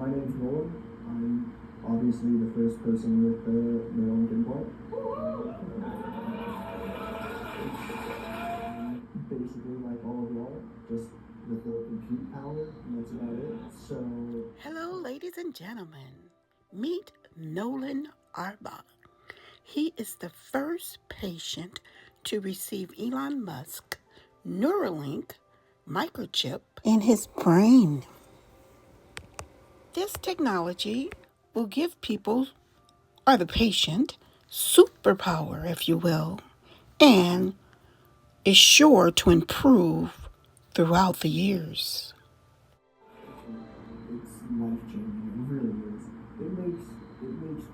my name's Noland. I'm obviously the first person with the Neuralink implant. Basically, like all of y'all, just with the compute power, and that's about it. So, hello, ladies and gentlemen. Meet Noland Arbaugh. He is the first patient to receive Elon Musk Neuralink Microchip in his brain. This technology will give people, or the patient, superpower, if you will, and is sure to improve throughout the years. it's life changing. It really is. It makes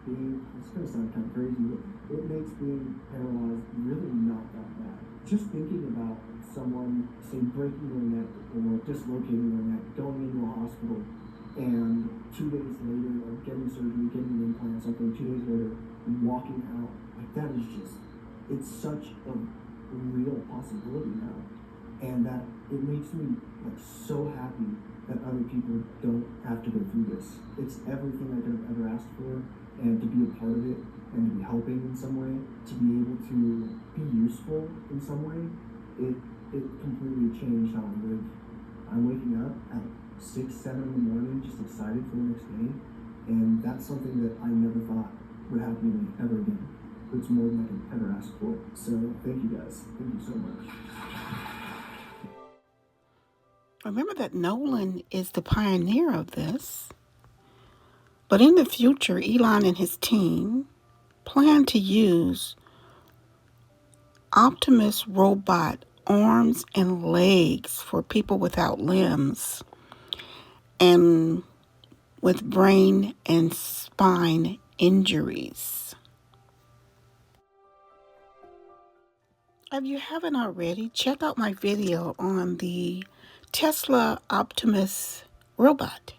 being, it's gonna sound kind of crazy, but it makes being paralyzed really not that bad. Just thinking about someone, say, breaking their neck or dislocating their neck, going into a hospital, and 2 days later, or getting surgery, getting an implant, something, 2 days later, walking out, like that is just, it's such a real possibility now. And that it makes me like so happy that other people don't have to go through this. It's everything I could have ever asked for, and to be a part of it, and to be helping in some way, to be able to be useful in some way, it completely changed how I live. I'm waking up at 6, 7 in the morning, just excited for the next day, and that's something that I never thought would happen to me ever again. It's more than I could ever ask for. So thank you guys. Thank you so much. Remember that Nolan is the pioneer of this. But in the future, Elon and his team plan to use Optimus robot arms and legs for people without limbs and with brain and spine injuries. If you haven't already, check out my video on the Tesla Optimus robot.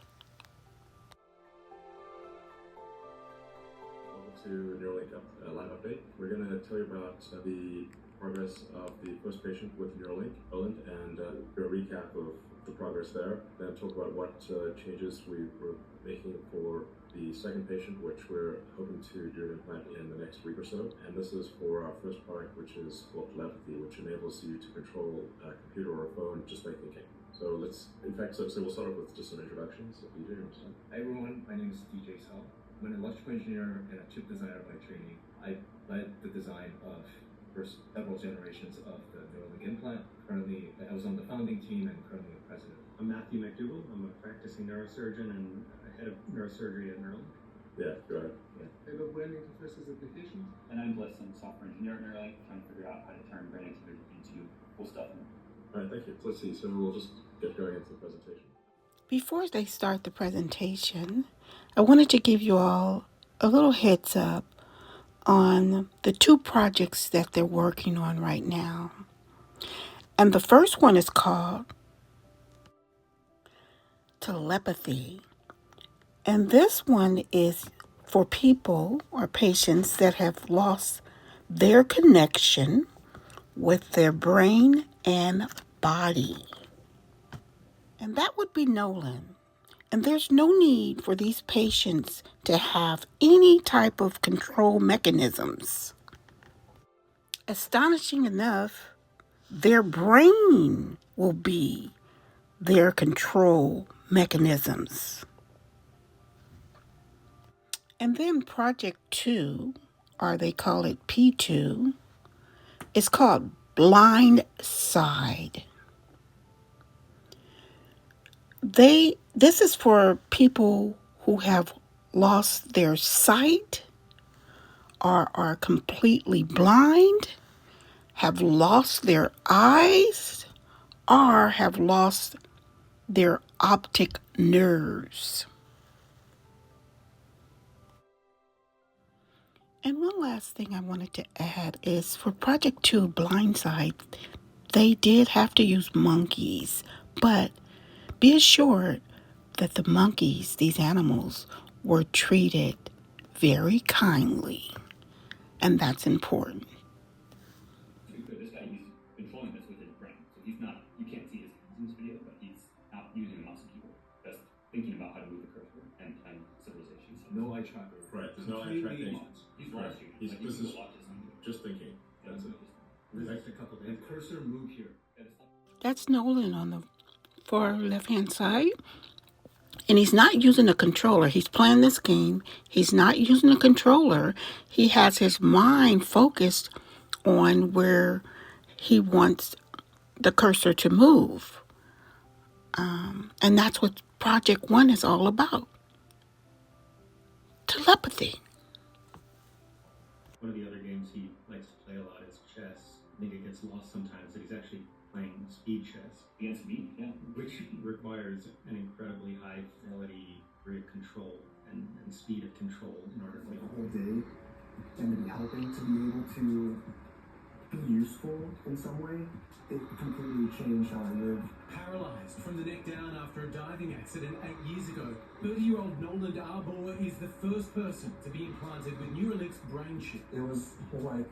Welcome to Neuralink live update. We're going to tell you about the progress of the first patient with Neuralink, Noland, and do a recap of the progress there. Then talk about what changes we were making for the second patient, which we're hoping to do an implant in the next week or so. And this is for our first product, which is called telepathy, which enables you to control a computer or a phone just by thinking. So let's, in fact, so we'll start off with just some introductions. DJ, you want to start? Hi everyone, my name is DJ Sal. I'm an electrical engineer and a chip designer by training. I led the design of several generations of the Neuralink implant. Currently, I was on the founding team and currently a president. I'm Matthew McDougall. I'm a practicing neurosurgeon and head of neurosurgery at Neuralink. Yeah, go ahead. Head of brain interfaces application. And I'm Bliss. I'm a software engineer at Neuralink, trying to figure out how to turn brain activity into cool stuff. All right, thank you. So let's see. So we'll just get going into the presentation. Before they start the presentation, I wanted to give you all a little heads up on the two projects that they're working on right now. And the first one is called telepathy. And this one is for people or patients that have lost their connection with their brain and body. And that would be Nolan. And there's no need for these patients to have any type of control mechanisms. Astonishing enough, their brain will be their control mechanisms. And then Project 2, or they call it P2, is called Blind Side. This is for people who have lost their sight or are completely blind, have lost their eyes, or have lost their optic nerves. And one last thing I wanted to add is for Project 2 Blindside, they did have to use monkeys, but be assured that the monkeys, these animals, were treated very kindly, and that's important. This guy, he's controlling this with his brain. So he's not, you can't see his hands in this video, but he's not using a mouse and keyboard, just thinking about how to move the cursor and No eye tracker. Right. There's no eye Completely- tracking. He's Correct. watching. He's, Like, this you is can watch it something. just thinking. That's it. Just a couple days. And cursor move here. That's Nolan on the far left-hand side. And he's not using a controller. He's playing this game. He's not using a controller. He has his mind focused on where he wants the cursor to move. And that's what Project One is all about. Telepathy. One of the other games he likes to play a lot is chess. I think it gets lost sometimes that he's actually playing speed chess, Against me, yeah. which requires an incredibly high fidelity degree of control and speed of control in order to Like a whole day, and to be helping to be able to be useful in some way, it completely changed how I live. Paralysed from the neck down after a diving accident 8 years ago, 30-year-old Noland Arbaugh is the first person to be implanted with Neuralink's brain chip. It was like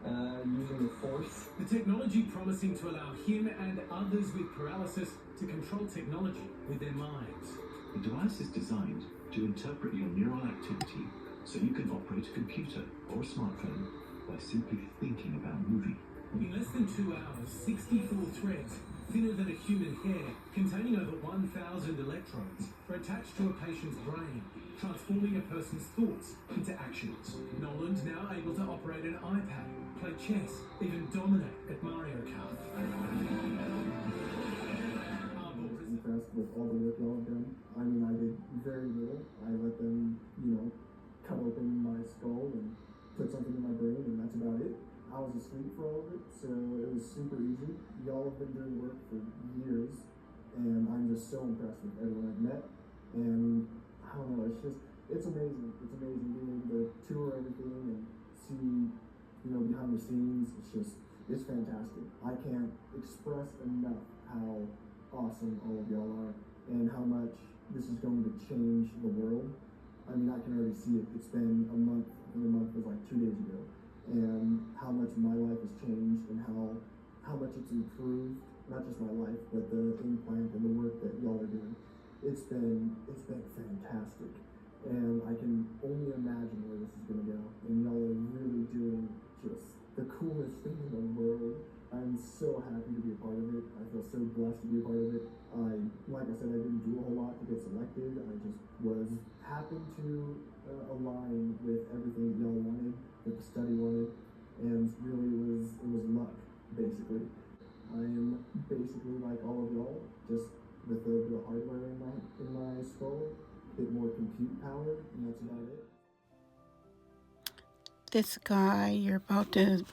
using the force. The technology promising to allow him and others with paralysis to control technology with their minds. The device is designed to interpret your neural activity so you can operate a computer or a smartphone by simply thinking about moving. In less than 2 hours, 64 threads, thinner than a human hair, containing over 1,000 electrodes, are attached to a patient's brain, transforming a person's thoughts into actions. Noland's now able to operate an iPad, play chess, even dominate at Mario Kart. Impressed with all the work y'all have done. I mean, I did very little. I let them, cut open my skull and put something in my brain, and that's about it. I was asleep for all of it, so it was super easy. Y'all have been doing work for years, and I'm just so impressed with everyone I've met. And I don't know, it's amazing. It's amazing being able to tour everything and see, behind the scenes. It's fantastic. I can't express enough how awesome all of y'all are and how much this is going to change the world. I mean, I can already see it. It's been a month, and the month was like 2 days ago. And how much my life has changed and how much it's improved, not just my life, but the implant and the work that y'all are doing. It's been fantastic. And I can only imagine where this is gonna go. And y'all are really doing just the coolest thing in the world. I'm so happy to be a part of it. I feel so blessed to be a part of it. Like I said, I didn't do a whole lot to get selected. I just happened to align with everything that y'all wanted, that the study wanted, and really it was luck, basically. I am basically like all of y'all, just with the hardware in my skull, a bit more compute power, and that's about it. This guy you're about to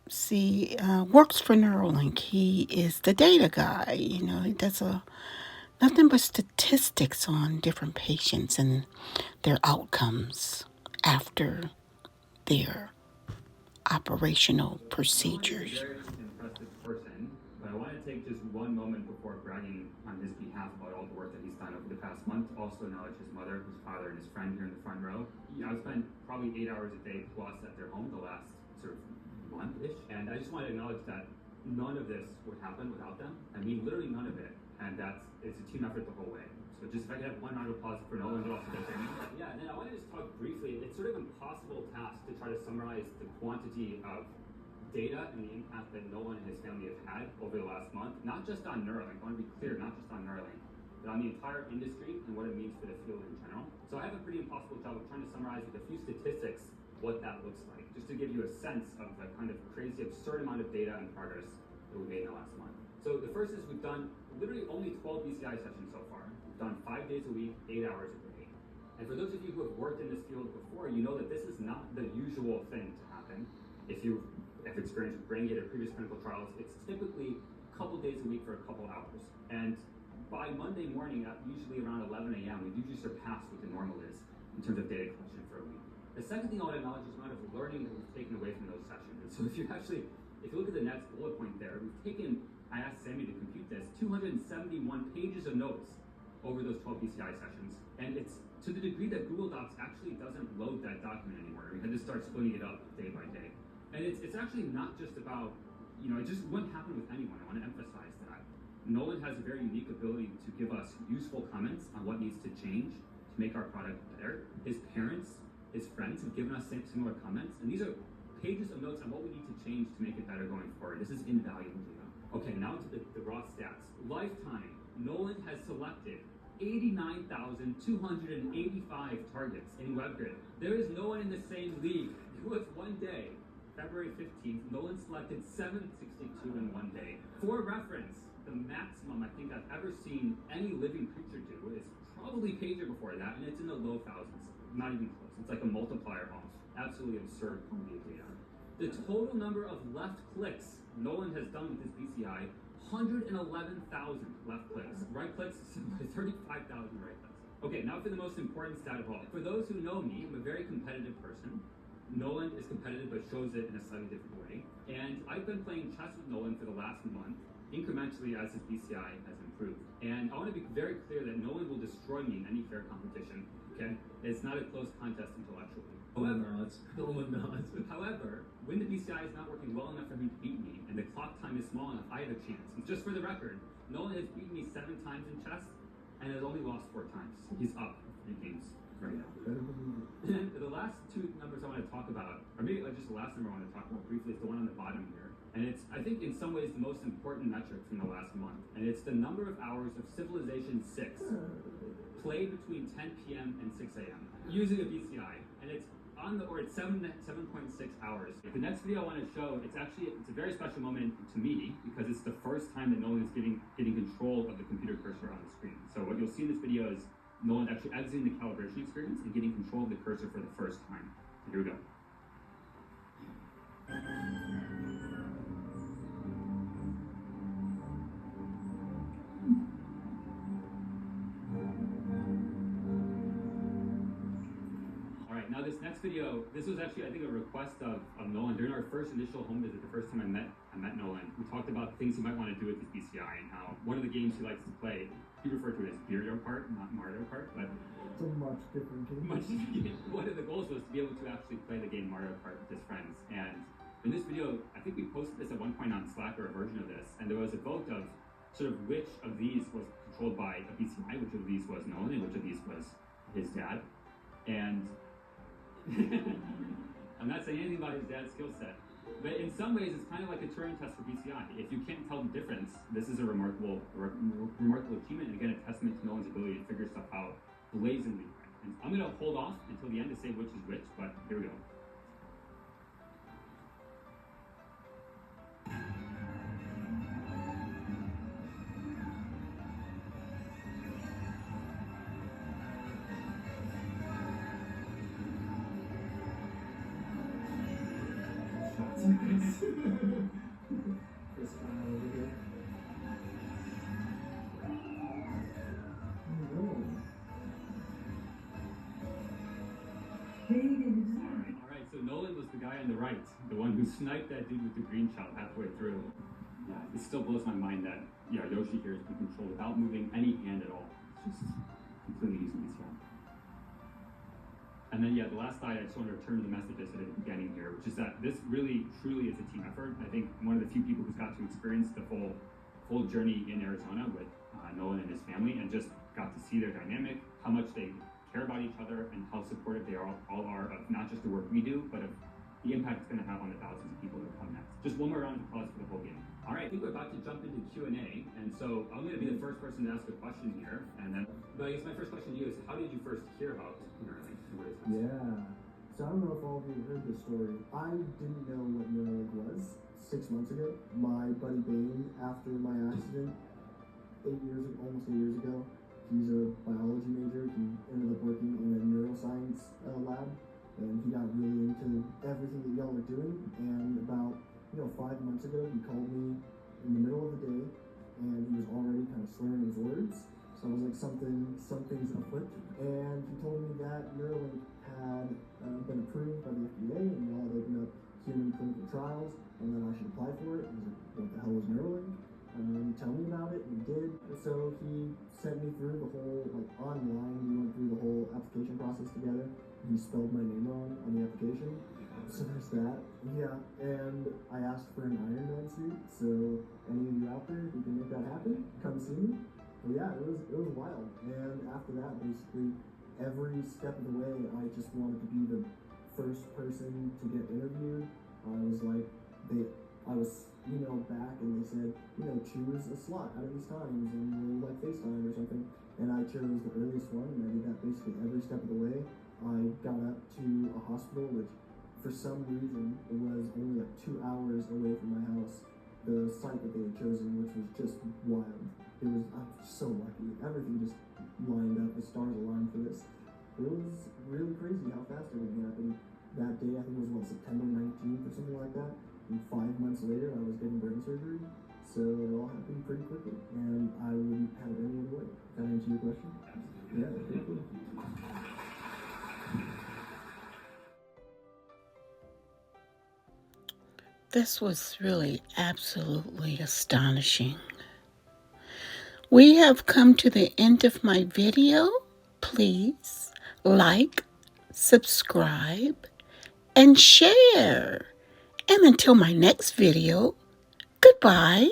see works for Neuralink. He is the data guy. He does nothing but statistics on different patients and their outcomes after their operational procedures. Very impressive person, but I want to take just one moment before bragging on his behalf about all the work that he's done over the past month. Also acknowledge his mother, his father, and his friend here in the front row. I've spent probably 8 hours a day plus at their home the last sort of month-ish, and I just want to acknowledge that none of this would happen without them. I mean, literally none of it, and it's a team effort the whole way. So just if I could have one round of applause for Nolan, but also their training. Yeah, and then I want to just talk briefly. It's sort of an impossible task to try to summarize the quantity of data and the impact that Nolan and his family have had over the last month, not just on Neuralink. I want to be clear, not just on Neuralink, but on the entire industry and what it means for the field in general. So I have a pretty impossible job of trying to summarize with a few statistics what that looks like, just to give you a sense of the kind of crazy, absurd amount of data and progress that we made in the last month. So the first is we've done literally only 12 BCI sessions so far. We've done 5 days a week, 8 hours a day. And for those of you who have worked in this field before, you know that this is not the usual thing to happen. If you've experienced with brain gate or previous clinical trials, it's typically a couple days a week for a couple hours. And by Monday morning, at usually around 11 a.m., we've usually surpassed what the normal is in terms of data collection for a week. The second thing I want to acknowledge is the amount of learning that we've taken away from those sessions. And so if you look at the next bullet point there, I asked Sammy to compute this, 271 pages of notes over those 12 BCI sessions. And it's to the degree that Google Docs actually doesn't load that document anymore. We had to start splitting it up day by day. And it's actually not just about, it just wouldn't happen with anyone. I want to emphasize that. Nolan has a very unique ability to give us useful comments on what needs to change to make our product better. His parents, his friends have given us similar comments, and these are pages of notes on what we need to change to make it better going forward. This is invaluable data. Okay, now to the raw stats. Lifetime, Noland has selected 89,285 targets in WebGrid. There is no one in the same league. It was one day, February 15th, Noland selected 762 in one day. For reference, the maximum I think I've ever seen any living creature do is probably pager before that, and it's in the low thousands. Not even close. It's like a multiplier off. Absolutely absurd quantity of data. The total number of left clicks Noland has done with his BCI, 111,000 left clicks. Right clicks, 35,000 right clicks. Okay, now for the most important stat of all. For those who know me, I'm a very competitive person. Noland is competitive but shows it in a slightly different way. And I've been playing chess with Noland for the last month, incrementally as his BCI has improved. And I want to be very clear that Noland will destroy me in any fair competition, okay? It's not a close contest intellectually. However, when the BCI is not working well enough for him to beat me, and the clock time is small enough, I have a chance. And just for the record, Noland has beaten me 7 times in chess, and has only lost 4 times. He's up 3 games right now. And the last 2 numbers I want to talk about, or maybe just the last number I want to talk about briefly, is the one on the bottom here. And it's, I think, in some ways, the most important metric from the last month. And it's the number of hours of Civilization 6 played between 10 p.m. and 6 a.m. using a BCI. And it's on the, or it's 7.6 hours. The next video I want to show, it's a very special moment to me because it's the first time that Noland is getting control of the computer cursor on the screen. So what you'll see in this video is Noland actually exiting the calibration experience and getting control of the cursor for the first time. So here we go. Now this next video, this was actually, I think, a request of Noland. During our first initial home visit, the first time I met Noland, we talked about things he might want to do with his BCI and how one of the games he likes to play, he referred to it as Mario Kart, not Mario Kart, but it's a much different game. One of the goals was to be able to actually play the game Mario Kart with his friends. And in this video, I think we posted this at one point on Slack, or a version of this, and there was a vote of sort of which of these was controlled by a BCI, which of these was Noland, and which of these was his dad. And I'm not saying anything about his dad's skill set, but in some ways it's kind of like a Turing test for BCI. If you can't tell the difference, this is a remarkable achievement, and again, a testament to Noland's ability to figure stuff out blazingly quick. And I'm going to hold off until the end to say which is which, but here we go. This guy over here. Alright, so Noland was the guy on the right, the one who sniped that dude with the green shell halfway through. Yeah, it still blows my mind that Yoshi here has been controlled without moving any hand at all. It's just completely using BCI. And then, the last slide, I just want to return to the message I said at the beginning here, which is that this really, truly is a team effort. I think one of the few people who's got to experience the full journey in Arizona with Noland and his family, and just got to see their dynamic, how much they care about each other, and how supportive they all are of not just the work we do, but of the impact it's going to have on the thousands of people that come next. Just one more round of applause for the whole game. All right, I think we're about to jump into Q&A, and so I'm going to be the first person to ask a question here, and then, but I guess my first question to you is, how did you first hear about Neuralink? What is this? Yeah, so I don't know if all of you heard this story. I didn't know what Neuralink was 6 months ago. My buddy Bane, after my accident, almost 8 years ago, he's a biology major. He ended up working in a neuroscience lab, and he got really into everything that y'all are doing, and about 5 months ago, he called me in the middle of the day, and he was already kind of slurring his words. So I was like, something's afoot. And he told me that Neuralink had been approved by the FDA, and y'all had opened up human clinical trials, and that I should apply for it. I was like, what the hell is Neuralink? Tell me about it, and he did. So he sent me through the whole, online, we went through the whole application process together. He spelled my name wrong on the application. So there's that. Yeah, and I asked for an Iron Man suit, so any of you out there who can make that happen, come see me. But yeah, it was wild. And after that, basically every step of the way, I just wanted to be the first person to get interviewed. I was emailed back and they said, choose a slot out of these times and we'll FaceTime or something. And I chose the earliest one, and I did that basically every step of the way. I got up to a hospital, which for some reason it was only 2 hours away from my house. The site that they had chosen, which was just wild. I'm so lucky. Everything just lined up. The stars aligned for this. It was really crazy how fast everything happened. That day, I think it was September 19th or something like that. And 5 months later, I was getting brain surgery. So it all happened pretty quickly, and I wouldn't have it any other way. Does that answer your question? Yeah, pretty cool. This was really absolutely astonishing. We have come to the end of my video. Please like, subscribe, and share. And until my next video, goodbye.